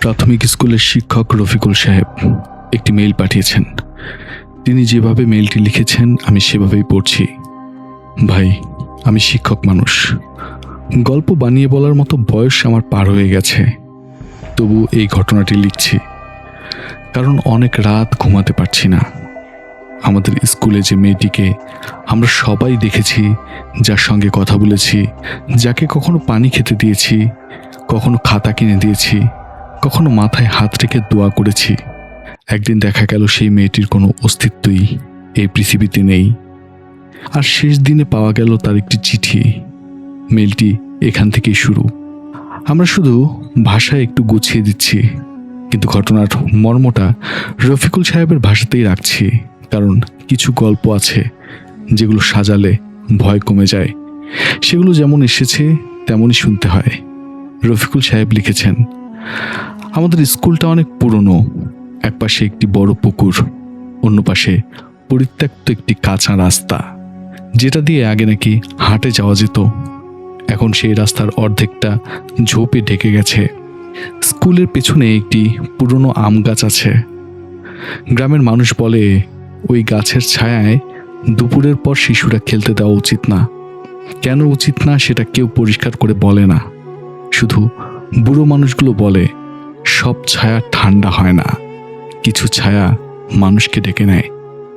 প্রাথমিক স্কুলের শিক্ষক রফিকুল সাহেব একটি মেইল পাঠিয়েছেন। তিনি যেভাবে মেইলটি লিখেছেন আমি সেভাবেই পড়ছি। ভাই, আমি শিক্ষক মানুষ, গল্প বানিয়ে বলার মতো বয়স আমার পার হয়ে গেছে, তবু এই ঘটনাটি লিখছি কারণ অনেক রাত ঘুমাতে পারছি না। আমাদের স্কুলে যে মেয়েটিকে আমরা সবাই দেখেছি, যার সঙ্গে কথা বলেছি, যাকে কখনো পানি খেতে দিয়েছি, কখনো খাতা কিনে দিয়েছি, কখনো মাথায় হাত রেখে দোয়া করেছি, একদিন দেখা গেল সেই মেয়েটির কোনো অস্তিত্বই এই পৃথিবীতে নেই। আর শেষ দিনে পাওয়া গেল তার একটি চিঠি। মেলটি এখান থেকেই শুরু। আমরা শুধু ভাষায় একটু গুছিয়ে দিচ্ছি, কিন্তু ঘটনার মর্মটা রফিকুল সাহেবের ভাষাতেই রাখছি, কারণ কিছু গল্প আছে যেগুলো সাজালে ভয় কমে যায়। সেগুলো যেমন এসেছে তেমনই শুনতে হয়। রফিকুল সাহেব লিখেছেন, আমাদের স্কুলটা অনেক পুরনো। এক পাশে একটি বড় পুকুর, অন্য পাশে পরিত্যক্ত একটি কাঁচা রাস্তা, যেটা দিয়ে আগে নাকি হাটে যাওয়া যেত। এখন সেই রাস্তার অর্ধেকটা ঝোপে ঢেকে গেছে। স্কুলের পেছনে একটি পুরনো আম গাছ আছে। গ্রামের মানুষ বলে ওই গাছের ছায়ায় দুপুরের পর শিশুরা খেলতে দেওয়া উচিত না। কেন উচিত না সেটা কেউ পরিষ্কার করে বলে না, শুধু বুড়ো মানুষগুলো বলে সব ছায়া ঠান্ডা হয় না, কিছু ছায়া মানুষকে ডেকে নেয়।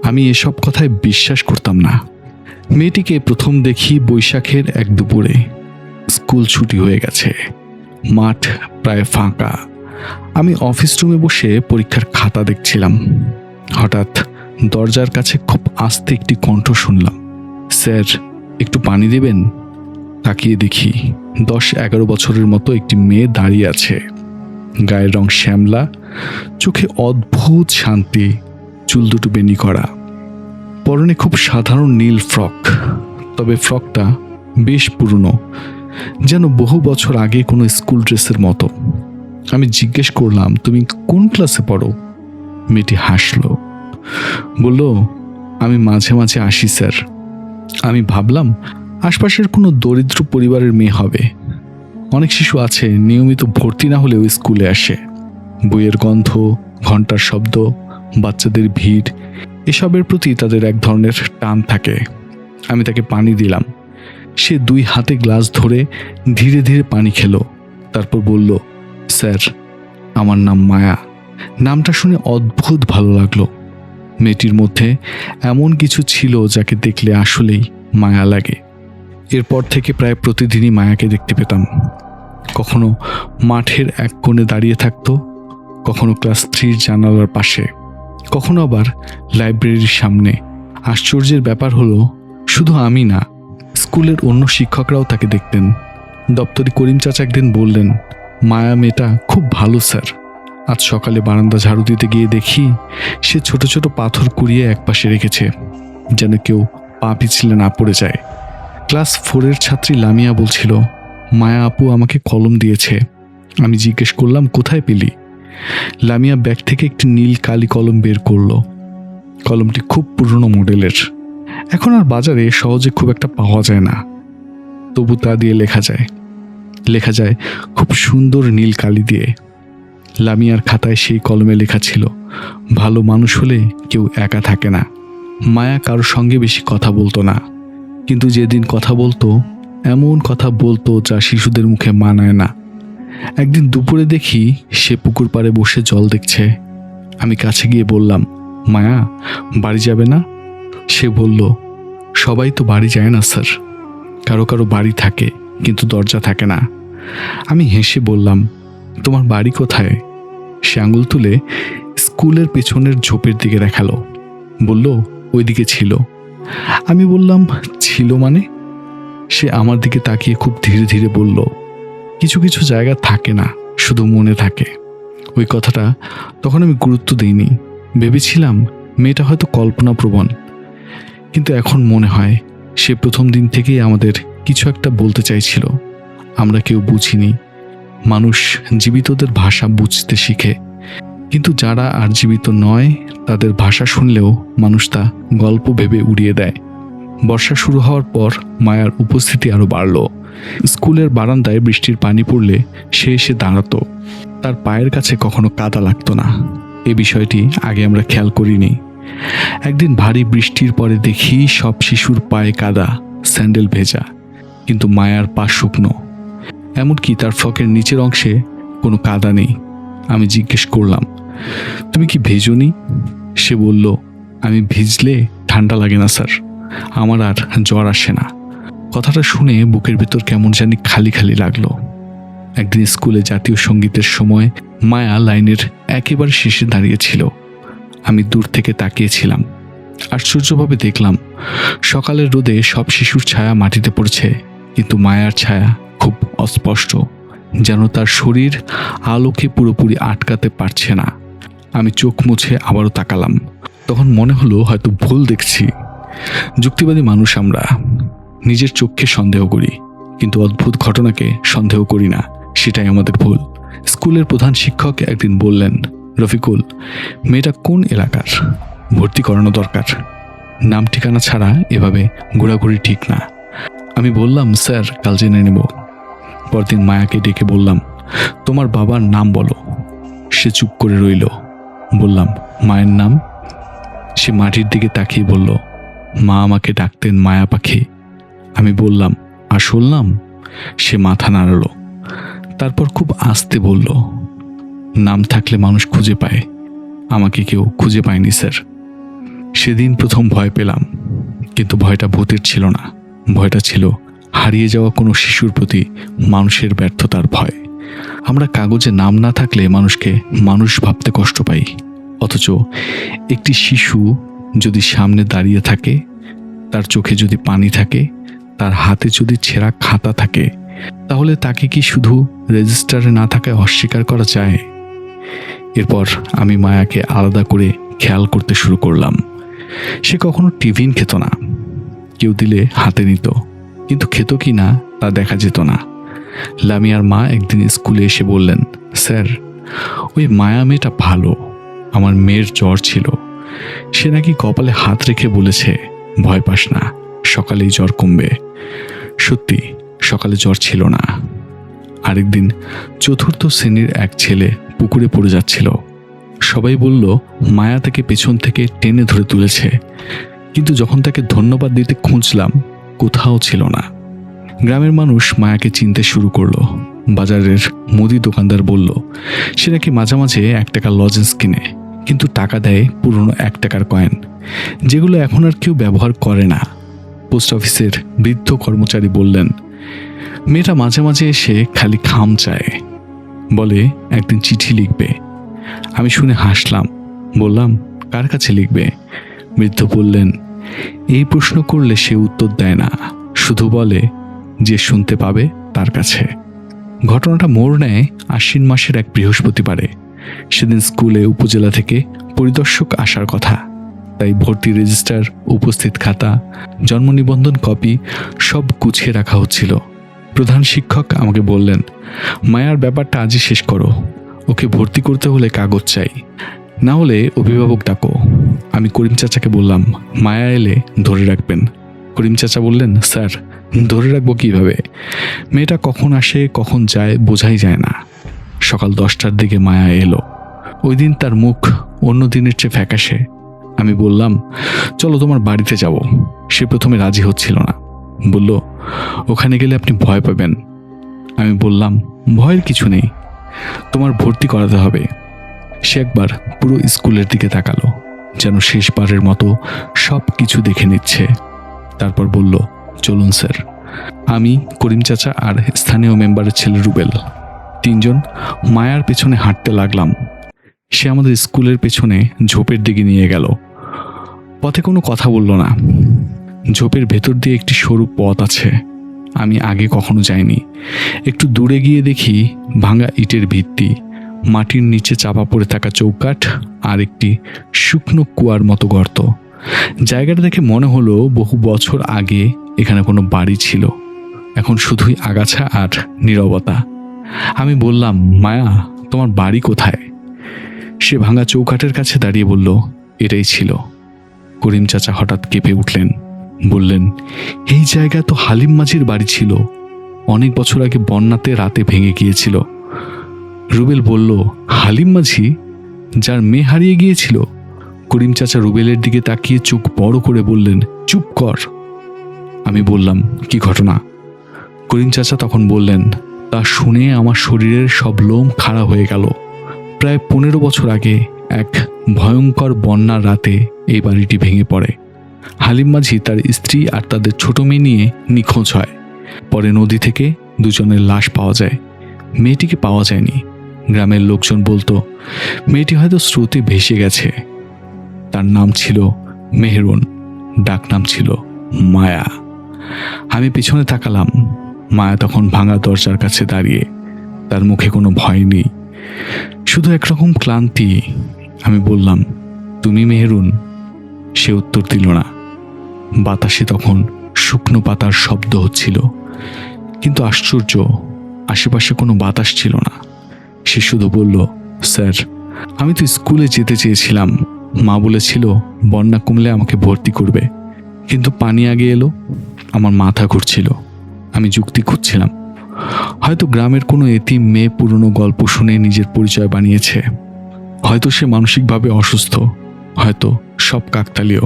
আমি এসব কথায় বিশ্বাস করতাম না। মেয়েটিকে প্রথম দেখি বৈশাখের এক দুপুরে। স্কুল ছুটি হয়ে গেছে, মাঠ প্রায় ফাঁকা। আমি অফিস রুমে বসে পরীক্ষার খাতা দেখছিলাম। হঠাৎ দরজার কাছে খুব আস্তে একটি কণ্ঠ শুনলাম, স্যার একটু পানি দেবেন? তাকিয়ে দেখি 10-11 বছরের মতো একটি মেয়ে দাঁড়িয়ে আছে। গায়ের রং শ্যামলা, চোখে অদ্ভুত শান্তি, চুল দুটো বেনি করা, পরনে খুব সাধারণ নীল ফ্রক। তবে ফ্রকটা বেশ পুরনো, যেন বহু বছর আগে কোনো স্কুল ড্রেসের মতো। আমি জিজ্ঞেস করলাম, তুমি কোন ক্লাসে পড়ো? মেয়েটি হাসলো, বলল, আমি মাঝে মাঝে আসি স্যার। আমি ভাবলাম আশপাশের কোনো দরিদ্র পরিবারের মেয়ে হবে। অনেক শিশু আছে নিয়মিত ভর্তি না হলেও স্কুলে আসে। বইয়ের গন্ধ, ঘন্টার শব্দ, বাচ্চাদের ভিড়, এসবের প্রতি তাদের এক ধরনের টান থাকে। আমি তাকে পানি দিলাম। সে 2 হাতে গ্লাস ধরে ধীরে ধীরে পানি খেলো। তারপর বলল, স্যার আমার নাম মায়া। নামটা শুনে অদ্ভুত ভালো লাগলো। মেয়েটির মধ্যে এমন কিছু ছিল যাকে দেখলে আসলেই মায়া লাগে। এরপর থেকে প্রায় প্রতিদিনই মায়াকে দেখতে পেতাম। কখনো মাঠের এক কোণে দাঁড়িয়ে থাকতো, কখনো ক্লাস 3 জানালার পাশে, কখনো আবার লাইব্রেরির সামনে। আশ্চর্যের ব্যাপার হলো শুধু আমি না, স্কুলের অন্য শিক্ষকরাও তাকে দেখতেন। দপ্তরি করিম চাচা একদিন বললেন, মায়া মেয়েটা খুব ভালো স্যার। আজ সকালে বারান্দা ঝাড়ু দিতে গিয়ে দেখি সে ছোট ছোট পাথর কুড়িয়ে একপাশে রেখেছে, যেন কেউ পা পিছলে না পড়ে যায়। ক্লাস 4-এর ছাত্রী লামিয়া বলছিল, মায়া আপু আমাকে কলম দিয়েছে। আমি জিজ্ঞেস করলাম, কোথায় পেলি? লামিয়া ব্যাগ থেকে একটি নীল কালি কলম বের করলো। কলমটি খুব পুরনো মডেলের, এখন আর বাজারে সহজে খুব একটা পাওয়া যায় না। তবু তা দিয়ে লেখা যায় খুব সুন্দর নীল কালি দিয়ে। লামিয়ার খাতায় সেই কলমে লেখা ছিল, ভালো মানুষ হলে কেউ একা থাকে না। মায়া কারোর সঙ্গে বেশি কথা বলতো না, কিন্তু যেদিন কথা বলতো এমন কথা বলতো যা শিশুদের মুখে মানায় না। একদিন দুপুরে দেখি সে পুকুর পাড়ে বসে জল দেখছে। আমি কাছে গিয়ে বললাম, মায়া বাড়ি যাবে না? সে বলল, সবাই তো বাড়ি যায় না স্যার, কারো কারো বাড়ি থাকে কিন্তু দরজা থাকে না। আমি হেসে বললাম, তোমার বাড়ি কোথায়? সে আঙুল তুলে স্কুলের পেছনের ঝোপের দিকে দেখালো, বলল, ওইদিকে ছিল। আমি বললাম, ছিল মানে? সে আমার দিকে তাকিয়ে খুব ধীরে ধীরে বলল, কিছু কিছু জায়গা থাকে না, শুধু মনে থাকে। ওই কথাটা তখন আমি গুরুত্ব দিইনি, ভেবেছিলাম মেয়েটা হয়তো কল্পনাপ্রবণ। কিন্তু এখন মনে হয় সে প্রথম দিন থেকেই আমাদের কিছু একটা বলতে চাইছিল, আমরা কেউ বুঝিনি। মানুষ জীবিতদের ভাষা বুঝতে শিখে, কিন্তু যারা আর জীবিত নয় তাদের ভাষা শুনলেও মানুষ তা গল্প ভেবে উড়িয়ে দেয়। বর্ষা শুরু হওয়ার পর মায়ার উপস্থিতি আরও বাড়ল। স্কুলের বারান্দায় বৃষ্টির পানি পড়লে সে এসে দাঁড়াতো। তার পায়ের কাছে কখনো কাদা লাগতো না। এ বিষয়টি আগে আমরা খেয়াল করিনি। একদিন ভারী বৃষ্টির পরে দেখি সব শিশুর পায়ে কাদা, স্যান্ডেল ভেজা, কিন্তু মায়ার পা শুকনো। এমনকি তার ফ্রকের নিচের অংশে কোনো কাদা নেই। আমি জিজ্ঞেস করলাম, তুমি কি ভেজোনি? সে বলল, আমি ভিজলে ঠান্ডা লাগে না স্যার, আমার আর জ্বর আসে না। কথাটা শুনে বুকের ভেতর কেমন জানি খালি খালি লাগলো। একদিন স্কুলে জাতীয় সঙ্গীতের সময় মায়া লাইনের একেবারে শেষে দাঁড়িয়েছিল। আমি দূর থেকে তাকিয়েছিলাম। আশ্চর্যভাবে দেখলাম সকালের রোদে সব শিশুর ছায়া মাটিতে পড়ছে, কিন্তু মায়ার ছায়া খুব অস্পষ্ট, যেন তার শরীর আলোকে পুরোপুরি আটকাতে পারছে না। আমি চোখ মুছে আবারও তাকালাম। তখন মনে হলো হয়তো ভুল দেখছি। যুক্তিবাদী মানুষ আমরা, নিজের চোখকে সন্দেহ করি, কিন্তু অদ্ভুত ঘটনাকে সন্দেহ করি না। সেটাই আমাদের ভুল। স্কুলের প্রধান শিক্ষক একদিন বললেন, রফিকুল, মেয়েটা কোন এলাকার? ভর্তি করানো দরকার। নাম ঠিকানা ছাড়া এভাবে ঘোরাঘুরি ঠিক না। আমি বললাম, স্যার, কাল জেনে নেব। পরদিন মায়াকে ডেকে বললাম, তোমার বাবার নাম বলো। সে চুপ করে রইল। বললাম, মায়ের নাম? সে মাটির দিকে তাকিয়ে বলল, মা আমাকে ডাকতেন মায়া পাখি। আমি বললাম, আসল নাম? সে মাথা নাড়ল। তারপর খুব আস্তে বলল, নাম থাকলে মানুষ খুঁজে পায়, আমাকে কেউ খুঁজে পায়নি স্যার। সেদিন প্রথম ভয় পেলাম, কিন্তু ভয়টা ভূতের ছিল না। ভয়টা ছিল হারিয়ে যাওয়া কোনো শিশুর প্রতি মানুষের ব্যর্থতার ভয়। আমরা কাগজে নাম না থাকলে মানুষকে মানুষ ভাবতে কষ্ট পাই, অথচ একটি শিশু যদি সামনে দাঁড়িয়ে থাকে, তার চোখে যদি পানি থাকে, তার হাতে যদি ছেঁড়া খাতা থাকে, তাহলে তাকে কি শুধু রেজিস্টারে না থাকায় অস্বীকার করা যায়? এরপর আমি মায়াকে আলাদা করে খেয়াল করতে শুরু করলাম। সে কখনো টিফিন খেত না। কেউ দিলে হাতে নিত, কিন্তু খেত কি না তা দেখা যেত না। লামিয়ার মা একদিন স্কুলে এসে বললেন, স্যার, ওই মায়া মেয়েটা ভালো। আমার মেয়ের জ্বর ছিল, সে নাকি কপালে হাত রেখে বলেছে, ভয় পাস না, সকালেই জ্বর কমবে। সত্যি সকালে জ্বর ছিল না। আরেকদিন চতুর্থ শ্রেণীর এক ছেলে পুকুরে পড়ে যাচ্ছিল। সবাই বলল মায়া তাকে পেছন থেকে টেনে ধরে তুলেছে, কিন্তু যখন তাকে ধন্যবাদ দিতে খুঁজলাম, কোথাও ছিল না। গ্রামের মানুষ মায়াকে চিনতে শুরু করলো। বাজারের মুদি দোকানদার বলল সে নাকি মাঝে মাঝে 1 টাকার লজেন্স কিনে, কিন্তু টাকা দেয় পুরনো 1 টাকার কয়েন, যেগুলো এখন আর কেউ ব্যবহার করে না। পোস্ট অফিসের বৃদ্ধ কর্মচারী বললেন, মেয়েটা মাঝে মাঝে এসে খালি খাম চায়, বলে একদিন চিঠি লিখবে। আমি শুনে হাসলাম। বললাম, কার কাছে লিখবে? বৃদ্ধ বললেন, এই প্রশ্ন করলে সে উত্তর দেয় না, শুধু বলে যে শুনতে পাবে তার কাছে। ঘটনাটা মোড় নেয় আশ্বিন মাসের এক বৃহস্পতিবারে। সেদিন স্কুলে উপজেলা থেকে পরিদর্শক আসার কথা, তাই ভর্তি রেজিস্টার, উপস্থিত খাতা, জন্ম নিবন্ধন কপি সব গুছিয়ে রাখা হচ্ছিল। প্রধান শিক্ষক আমাকে বললেন, মায়ার ব্যাপারটা আজই শেষ করো, ওকে ভর্তি করতে হলে কাগজ চাই, না হলে অভিভাবক ডাকো। আমি করিম চাচাকে বললাম, মায়া এলে ধরে রাখবেন। করিম চাচা বললেন, স্যার, ধরে রাখবো কিভাবে? মেয়েটা কখন আসে কখন যায় বোঝাই যায় না। সকাল 10টার দিকে মায়া এলো। ওই দিন তার মুখ অন্য দিনের চেয়ে ফ্যাকাশে। আমি বললাম, চলো তোমার বাড়িতে যাব। সে প্রথমে রাজি হচ্ছিল না, বলল, ওখানে গেলে আপনি ভয় পাবেন। আমি বললাম, ভয়ের কিছু নেই, তোমার ভর্তি করাতে হবে। সে একবার পুরো স্কুলের দিকে তাকালো, যেন শেষবারের মতো সব কিছু দেখে নিচ্ছে। তারপর বলল, চলুন স্যার। আমি, করিম চাচা আর স্থানীয় মেম্বারের ছেলে রুবেল 3 জন মায়ার পেছনে হাঁটতে লাগলাম। সে আমাদের স্কুলের পেছনে ঝোপের দিকে নিয়ে গেল। পথে কোনো কথা বলল না। ঝোপের ভেতর দিয়ে একটি সরু পথ আছে, আমি আগে কখনো যাইনি। একটু দূরে গিয়ে দেখি ভাঙা ইটের ভিত্তি, মাটির নিচে চাপা পড়ে থাকা চৌকাঠ আর একটি শুকনো কুয়ার মতো গর্ত। জায়গাটা দেখে মনে হলো বহু বছর আগে এখানে কোনো বাড়ি ছিল। এখন শুধুই আগাছা আর নীরবতা। আমি বললাম, মায়া, তোমার বাড়ি কোথায়? সে ভাঙা চৌকাঠের কাছে দাঁড়িয়ে বলল, এটাই ছিল। করিম চাচা হঠাৎ কেঁপে উঠলেন, বললেন, এই জায়গা তো হালিম মাঝির বাড়ি ছিল, অনেক বছর আগে বন্যাতে রাতে ভেঙে গিয়েছিল। রুবেল বলল, হালিম মাঝি, যার মেয়ে হারিয়ে গিয়েছিল? করিম চাচা রুবেলের দিকে তাকিয়ে চোখ বড় করে বললেন, চুপ কর। আমি বললাম, কি ঘটনা? করিম চাচা তখন বললেন, তা শুনে আমার শরীরের সব লোম খাড়া হয়ে গেল। প্রায় 15 বছর আগে এক ভয়ঙ্কর বন্যার রাতে এই বাড়িটি ভেঙে পড়ে। হালিম মাঝি, তার স্ত্রী আর তাদের ছোট মেয়ে নিয়ে নিখোঁজ হয়। পরে নদী থেকে দুজনের লাশ পাওয়া যায়। মেয়েটিকে পাওয়া যায়নি। গ্রামের লোকজন বলতো মেয়েটি হয়তো স্রোতে ভেসে গেছে। তার নাম ছিল মেহেরুন, ডাক নাম ছিল মায়া। আমি পিছনে তাকালাম। মায়া তখন ভাঙা দরজার কাছে দাঁড়িয়ে। তার মুখে কোনো ভয় নেই, শুধু একরকম ক্লান্তি। আমি বললাম, তুমি মেহেরুন? সে উত্তর দিল না। বাতাসে তখন শুকনো পাতার শব্দ হচ্ছিল, কিন্তু আশ্চর্য, আশেপাশে কোনো বাতাস ছিল না। সে শুধু বলল, স্যার, আমি তো স্কুলে যেতে চেয়েছিলাম। মা বলেছিল বন্যা কমলে আমাকে ভর্তি করবে, কিন্তু পানি আগে এলো। আমার মাথা ঘুরছিল। আমি যুক্তি খুঁজছিলাম। হয়তো গ্রামের কোনো এতিম মেয়ে পুরনো গল্প শুনে নিজের পরিচয় বানিয়েছে। হয়তো সে মানসিকভাবে অসুস্থ। হয়তো সব কাকতালীয়।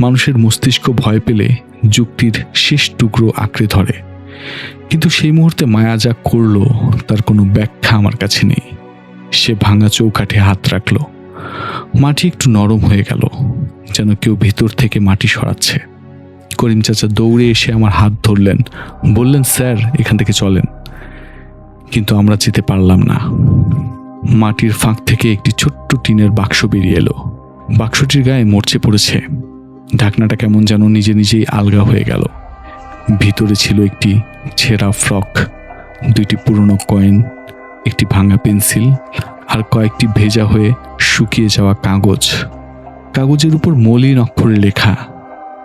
মানুষের মস্তিষ্ক ভয় পেলে যুক্তির শেষ টুকরো আঁকড়ে ধরে। কিন্তু সেই মুহূর্তে মায়া যা করলো তার কোনো ব্যাখ্যা আমার কাছে নেই। সে ভাঙা চৌকাঠে হাত রাখল। মাটি একটু নরম হয়ে গেল, যেন কেউ ভিতর থেকে মাটি সরাচ্ছে। করিম চাচা দৌড়ে এসে আমার হাত ধরলেন, বললেন, স্যার, এখান থেকে চলেন। কিন্তু আমরা যেতে পারলাম না। মাটির ফাঁক থেকে একটি ছোট্ট টিনের বাক্স বেরিয়ে এলো। বাক্সটির গায়ে মরচে পড়েছে। ঢাকনাটা কেমন যেন নিজে নিজেই আলগা হয়ে গেল। ভিতরে ছিল একটি ছেঁড়া ফ্রক, 2টি পুরনো কয়েন, একটি ভাঙা পেন্সিল আর কয়েকটি ভেজা হয়ে শুকিয়ে যাওয়া কাগজ। কাগজের উপর মলিন অক্ষরে লেখা,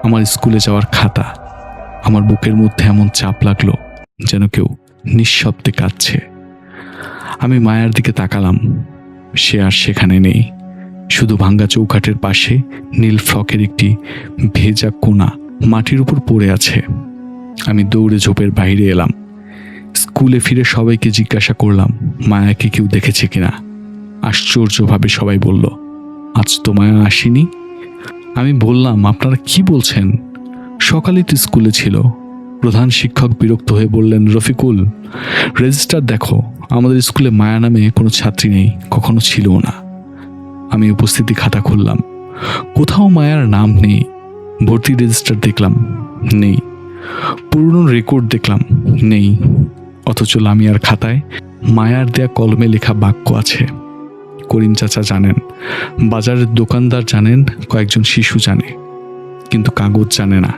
আমার স্কুলে যাওয়ার খাতা। আমার বুকের মধ্যে এমন চাপ লাগলো যেন কেউ নিঃশব্দে কাঁদছে। আমি মায়ার দিকে তাকালাম। সে আর সেখানে নেই। শুধু ভাঙ্গা চৌকাঠের পাশে নীল ফ্রকের একটি ভেজা কোনা মাটির উপর পড়ে আছে। আমি দৌড়ে ঝোপের বাইরে এলাম। স্কুলে ফিরে সবাইকে জিজ্ঞাসা করলাম মায়াকে কেউ দেখেছে কিনা। আশ্চর্যভাবে সবাই বলল, আজ তো মায়া আসেনি। আমি বললাম, আপনারা কি বলছেন? সকালে তো স্কুলে ছিল। প্রধান শিক্ষক বিরক্ত হয়ে বললেন, রফিকুল, রেজিস্টার দেখো, আমাদের স্কুলে মায়া নামে কোনো ছাত্রী নেই, কখনো ছিলও না। আমি উপস্থিতি খাতা খুললাম। কোথাও মায়ার নাম নেই। ভর্তি রেজিস্টার দেখলাম, নেই। পুরনো রেকর্ড দেখলাম, নেই। অথচ লামিয়ার খাতায় মায়ার দেয়া কলমে লেখা বাক্য আছে। করিম চাচা জানেন, বাজারের দোকানদার জানেন, কয়েকজন শিশু জানে, কিন্তু কাগজ জানে না।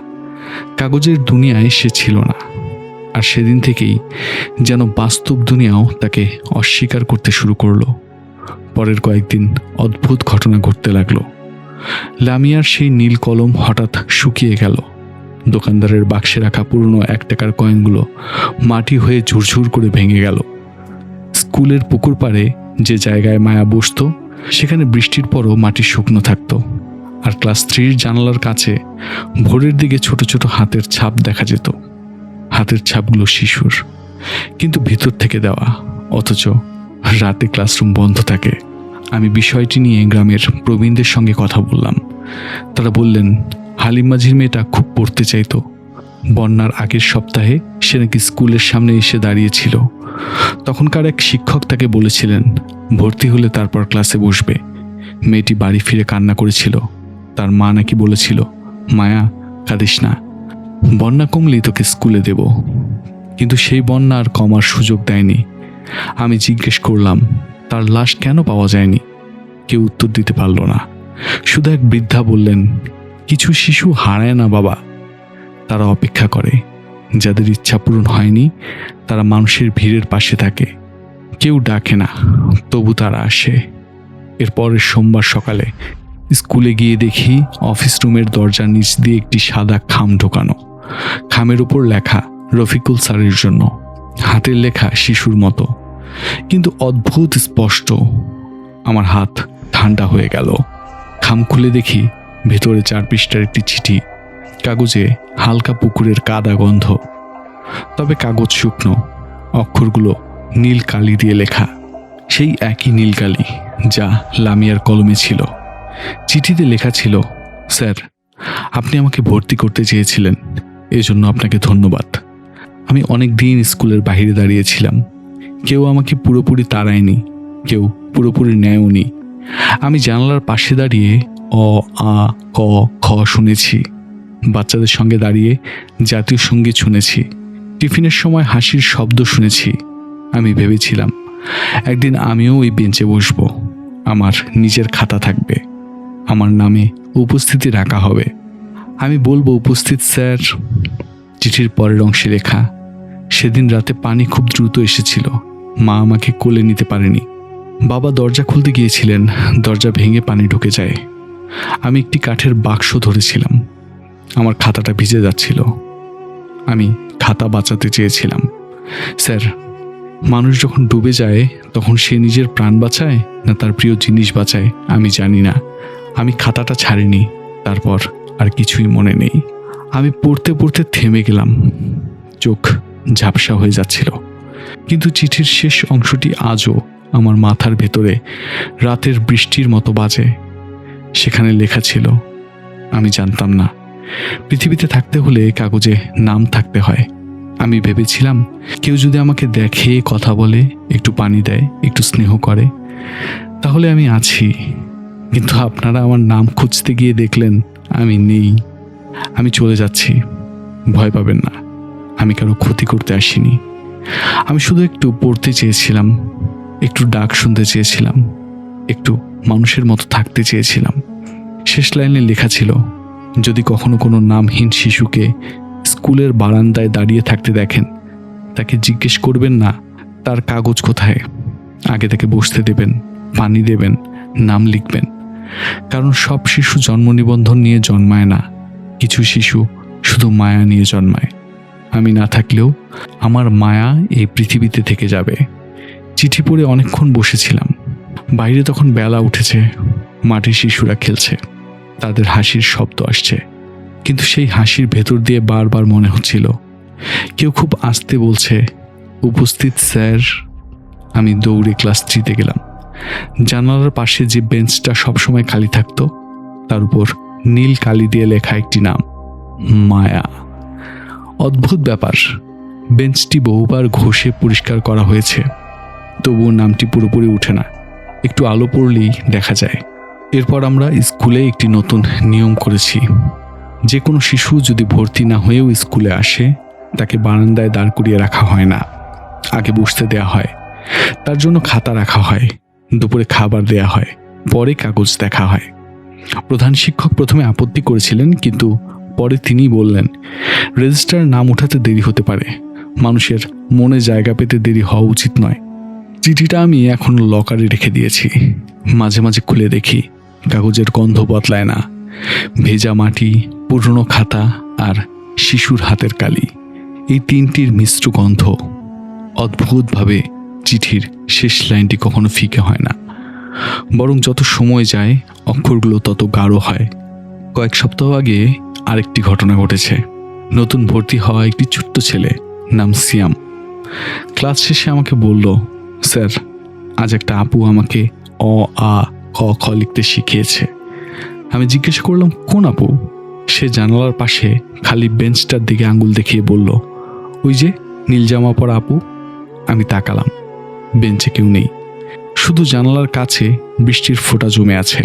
কাগজের দুনিয়ায় সে ছিল না। আর সেদিন থেকেই যেন বাস্তব দুনিয়াও তাকে অস্বীকার করতে শুরু করলো। পরের কয়েকদিন অদ্ভুত ঘটনা ঘটতে লাগলো। লামিয়ার সেই নীল কলম হঠাৎ শুকিয়ে গেল। দোকানদারের বাক্সে রাখা পুরনো 1 টাকার কয়েনগুলো মাটি হয়ে ঝুরঝুর করে ভেঙে গেল। স্কুলের পুকুর পাড়ে যে জায়গায় মায়া বসতো সেখানে বৃষ্টির পরও মাটি শুকনো থাকতো। আর ক্লাস 3 জানালার কাছে ভোরের দিকে ছোট ছোট হাতের ছাপ দেখা যেত। হাতের ছাপগুলো শিশুর, কিন্তু ভিতর থেকে দেওয়া। অথচ রাতে ক্লাসরুম বন্ধ থাকে। আমি বিষয়টি নিয়ে গ্রামের প্রবীণদের সঙ্গে কথা বললাম। তারা বললেন, হালিম মাঝির মেয়েটা খুব পড়তে চাইতো। বন্যার আগের সপ্তাহে সে নাকি স্কুলের সামনে এসে দাঁড়িয়েছিল। তখনকার এক শিক্ষক তাকে বলেছিলেন ভর্তি হলে তারপর ক্লাসে বসবে। মেয়েটি বাড়ি ফিরে কান্না করেছিল। তার মা নাকি বলেছিল, মায়া, কাঁদিস না, বন্যা কমলেই তোকে স্কুলে দেব। কিন্তু সেই বন্যা আর কমার সুযোগ দেয়নি। আমি জিজ্ঞেস করলাম, তার লাশ কেন পাওয়া যায়নি? কেউ উত্তর দিতে পারল না। শুধু এক বৃদ্ধা বললেন, কিছু শিশু হারায় না বাবা, তারা অপেক্ষা করে। যাদের ইচ্ছা পূরণ হয়নি তারা মানুষের ভিড়ের পাশে থাকে। কেউ ডাকে না, তবু তারা আসে। এরপরের সোমবার সকালে স্কুলে গিয়ে দেখি অফিস রুমের দরজার নিচ দিয়ে একটি সাদা খাম ঢোকানো। খামের উপর লেখা রফিকুল স্যারের জন্য। হাতের লেখা শিশুর মতো, কিন্তু অদ্ভুত স্পষ্ট। আমার হাত ঠান্ডা হয়ে গেল। খাম খুলে দেখি ভেতরে 4 পৃষ্ঠার একটি চিঠি। কাগজে হালকা পুকুরের কাদা গন্ধ, তবে কাগজ শুকনো। অক্ষরগুলো নীল কালি দিয়ে লেখা। সেই একই নীল কালি যা লামিয়ার কলমে ছিল। চিঠিতে লেখা ছিল, স্যার, আপনি আমাকে ভর্তি করতে চেয়েছিলেন, এজন্য আপনাকে ধন্যবাদ। আমি অনেক দিন স্কুলের বাইরে দাঁড়িয়েছিলাম। কেউ আমাকে পুরোপুরি তাড়ায়নি, কেউ পুরোপুরি নেয়ওনি। আমি জানালার পাশে দাঁড়িয়ে অ, আ, ক, খ শুনেছি। বাচ্চাদের সঙ্গে দাঁড়িয়ে জাতীয় সঙ্গীত শুনেছি। টিফিনের সময় হাসির শব্দ শুনেছি। আমি ভেবেছিলাম একদিন আমিও ওই বেঞ্চে বসব। আমার নিজের খাতা থাকবে, আমার নামে উপস্থিতি রাখা হবে। আমি বলবো, উপস্থিত স্যার। চিঠির পরের অংশে লেখা, সেদিন রাতে পানি খুব দ্রুত এসেছিল। মা আমাকে কোলে নিতে পারেনি। বাবা দরজা খুলতে গিয়েছিলেন, দরজা ভেঙে পানি ঢুকে যায়। আমি একটি কাঠের বাক্স ধরেছিলাম। আমার খাতাটা ভিজে যাচ্ছিল। আমি খাতা বাঁচাতে চেয়েছিলাম। স্যার, মানুষ যখন ডুবে যায় তখন সে নিজের প্রাণ বাঁচায় না তার প্রিয় জিনিস বাঁচায় আমি জানি না। আমি খাতাটা ছাড়িনি। তারপর আর কিছুই মনে নেই। আমি পড়তে পড়তে থেমে গেলাম। চোখ ঝাপসা হয়ে যাচ্ছিল। কিন্তু চিঠির শেষ অংশটি আজও আমার মাথার ভেতরে রাতের বৃষ্টির মতো বাজে। সেখানে লেখা ছিল, আমি জানতাম না পৃথিবীতে থাকতে হলে কাগজে নাম থাকতে হয়। আমি ভেবেছিলাম কেউ যদি আমাকে দেখে, কথা বলে, একটু পানি দেয়, একটু স্নেহ করে, তাহলে আমি আছি। কিন্তু আপনারা আমার নাম খুঁজতে গিয়ে দেখলেন আমি নেই। আমি চলে যাচ্ছি, ভয় পাবেন না। আমি কারো ক্ষতি করতে আসিনি। আমি শুধু একটু পড়তে চেয়েছিলাম, একটু ডাক শুনতে চেয়েছিলাম, একটু মানুষের মতো থাকতে চেয়েছিলাম। শেষ লাইনে লেখা ছিল, যদি কখনো কোনো নামহীন শিশুকে স্কুলের বারান্দায় দাঁড়িয়ে থাকতে দেখেন, তাকে জিজ্ঞেস করবেন না তার কাগজ কোথায়। আগে তাকে বসতে দেবেন, পানি দেবেন, নাম লিখবেন। কারণ সব শিশু জন্ম নিবন্ধন নিয়ে জন্মায় না। কিছু শিশু শুধু মায়া নিয়ে জন্মায়। আমি না থাকলেও আমার মায়া এই পৃথিবীতে থেকে যাবে। চিঠি পড়ে অনেকক্ষণ বসেছিলাম। বাইরে তখন বেলা উঠেছে। মাঠে শিশুরা খেলছে, তাদের হাসির শব্দ আসছে। কিন্তু সেই হাসির ভেতর দিয়ে বারবার মনে হচ্ছিল কেউ খুব আস্তে বলছে, উপস্থিত স্যার। আমি দৌড়ে ক্লাস 3-তে গেলাম। জানালার পাশে যে বেঞ্চটা সবসময় খালি থাকতো, তার উপর নীল কালি দিয়ে লেখা একটি নাম, মায়া। অদ্ভুত ব্যাপার, বেঞ্চটি বহুবার ঘষে পরিষ্কার করা হয়েছে, তবুও নামটি পুরোপুরি উঠে না। একটু আলো পড়লেই দেখা যায়। এরপর আমরা স্কুলে একটি নতুন নিয়ম করেছি। যে কোনো শিশু যদি ভর্তি না হয়েও স্কুলে আসে, তাকে বারান্দায় দাঁড় করিয়ে রাখা হয় না। আগে বসতে দেয়া হয়, তার জন্য খাতা রাখা হয়, দুপুরে খাবার দেয়া হয়, পরে কাগজ দেখা হয়। প্রধান শিক্ষক প্রথমে আপত্তি করেছিলেন, কিন্তু পরে তিনি বললেন, রেজিস্টার নাম উঠাতে দেরি হতে পারে, মানুষের মনে জায়গা পেতে দেরি হওয়া উচিত নয়। চিঠিটা আমি এখন লকারে রেখে দিয়েছি। মাঝে মাঝে খুলে দেখি, কাগজের গন্ধ বদলায় না। ভেজা মাটি, পুরনো খাতা আর শিশুর হাতের কালি, এই তিনটির মিশ্র গন্ধ। অদ্ভুতভাবে চিঠির শেষ লাইনটি কখনো ফিকে হয় না, বরং যত সময় যায় অক্ষরগুলো তত গাঢ় হয়। কয়েক সপ্তাহ আগে আরেকটি ঘটনা ঘটেছে। নতুন ভর্তি হওয়া একটি ছোট্ট ছেলে, নাম সিয়াম, ক্লাস শেষে আমাকে বলল, স্যার, আজ একটা আপু আমাকে অ, আ, ক, খ লিখতে শিখিয়েছে। আমি জিজ্ঞেস করলাম, কোন আপু? সে জানালার পাশে খালি বেঞ্চটার দিকে আঙ্গুল দেখিয়ে বলল, ওই যে নীল জামা পরা আপু। আমি তাকালাম, বেঞ্চে কেউ নেই, শুধু জানালার কাছে বৃষ্টির ফোঁটা জমে আছে।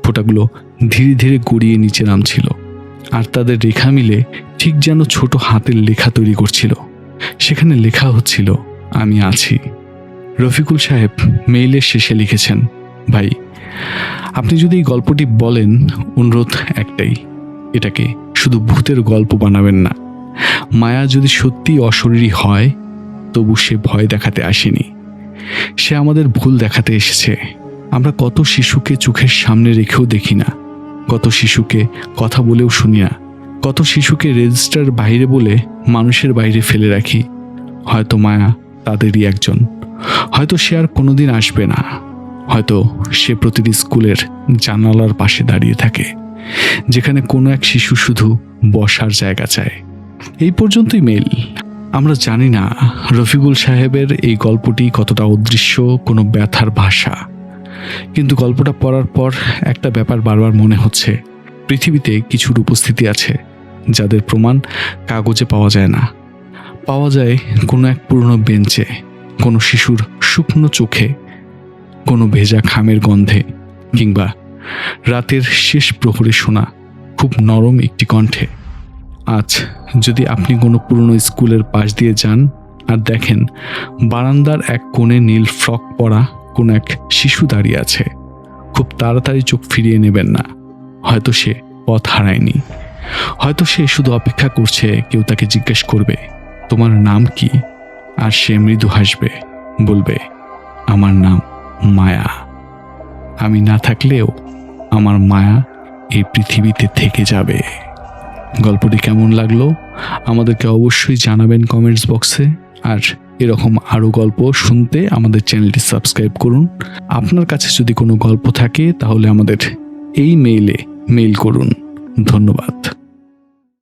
ফোঁটাগুলো ধীরে ধীরে গড়িয়ে নিচে নামছিল, আর তাদের রেখা মিলে ঠিক যেন ছোট হাতের লেখা তৈরি করছিল। সেখানে লেখা হচ্ছিল, আমি আছি। রফিকুল সাহেব মেইলের শেষে লিখেছেন, ভাই, আপনি যদি এই গল্পটি বলেন, অনুরোধ একটাই, এটাকে শুধু ভূতের গল্প বানাবেন না। মায়া যদি সত্যি অশরীরী হয়, তবু সে ভয় দেখাতে আসেনি, সে আমাদের ভুল দেখাতে এসেছে। আমরা কত শিশুকে চোখের সামনে রেখেও দেখি না, কত শিশুকে কথা বলেও শুনি না, কত শিশুকে রেজিস্টার বাইরে বলে মানুষের বাইরে ফেলে রাখি। হয়তো মায়া তাদেরই একজন, হয়তো সে আর কোনোদিন আসবে না, হয়তো সে প্রতিটি স্কুলের জানালার পাশে দাঁড়িয়ে থাকে, যেখানে কোনো এক শিশু শুধু বসার জায়গা চায়। এই পর্যন্তই মেইল। আমরা জানি না রফিকুল সাহেবের এই গল্পটি কতটা অদৃশ্য কোনো ব্যথার ভাষা, কিন্তু গল্পটা পড়ার পর একটা ব্যাপার বারবার মনে হচ্ছে। পৃথিবীতে কিছুর উপস্থিতি আছে যাদের প্রমাণ কাগজে পাওয়া যায় না, পাওয়া যায় কোনো এক পুরনো বেঞ্চে, কোনো শিশুর শুকনো চোখে, কোনো ভেজা খামের গন্ধে, কিংবা রাতের শেষ প্রহরে শোনা খুব নরম একটি কণ্ঠে। আজ যদি আপনি কোনো পুরনো স্কুলের পাশ দিয়ে যান আর দেখেন বারান্দার এক কোণে নীল ফ্রক পরা কোনো এক শিশু দাঁড়িয়ে আছে, খুব তাড়াতাড়ি চোখ ফিরিয়ে নেবেন না। হয়তো সে পথ হারায়নি, হয়তো সে শুধু অপেক্ষা করছে কেউ তাকে জিজ্ঞেস করবে, তোমার নাম কি? আর সে মৃদু হাসবে, বলবে, আমার নাম মায়া। আমি না থাকলেও আমার মায়া এই পৃথিবীতে থেকে যাবে। গল্পটি কেমন লাগলো আমাদেরকে অবশ্যই জানাবেন কমেন্টস বক্সে। আর এরকম আরও গল্প শুনতে আমাদের চ্যানেলটি সাবস্ক্রাইব করুন। আপনার কাছে যদি কোনো গল্প থাকে তাহলে আমাদের এই মেইলে মেইল করুন। ধন্যবাদ।